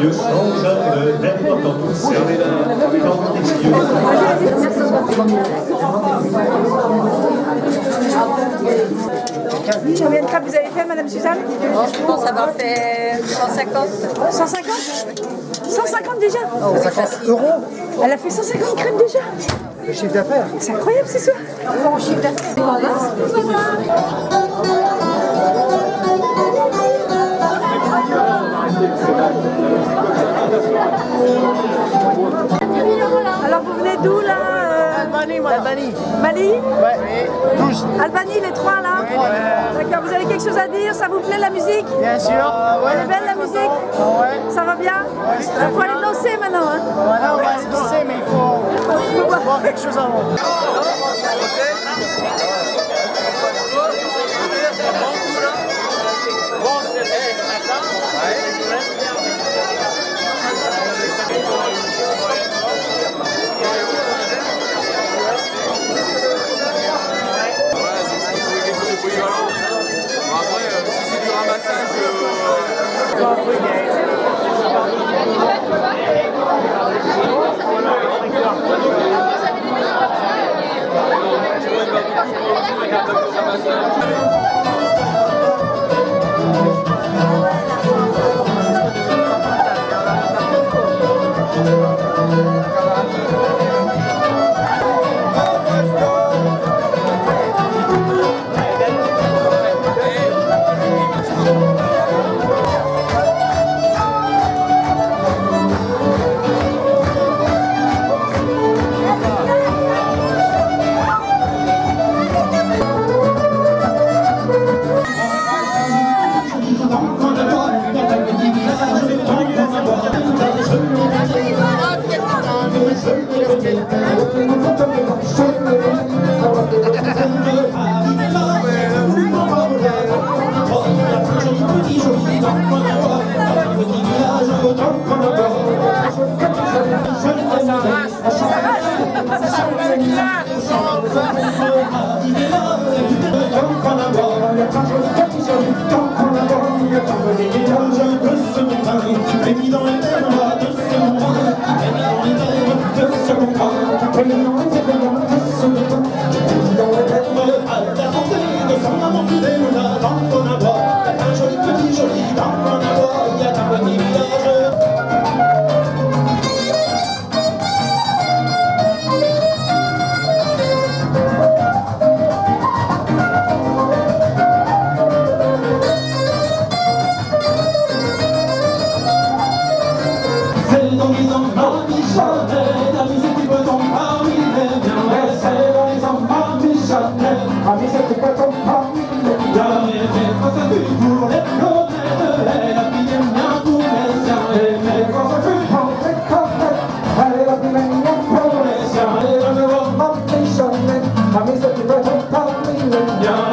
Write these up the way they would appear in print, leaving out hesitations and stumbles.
lieu change d'être dans tout ça. Combien de crêpes vous avez fait, Madame Suzanne? Je pense avoir fait 150. 150? 150 déjà? Oh, 50 euros Elle a fait 150 crêpes déjà? le chiffre d'affaires. C'est incroyable, c'est ça? Mon chiffre d'affaires. Alors vous venez d'où là? Albanie, moi. Albanie. Mali? Ouais. 12. Albanie, les trois là? D'accord, vous avez quelque chose à dire? Ça vous plaît la musique? Bien sûr. Elle est belle la musique? Ouais. Ça va bien? Il faut aller danser maintenant, hein? Voilà, on va aller danser, mais il faut voir quelque chose avant.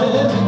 I'm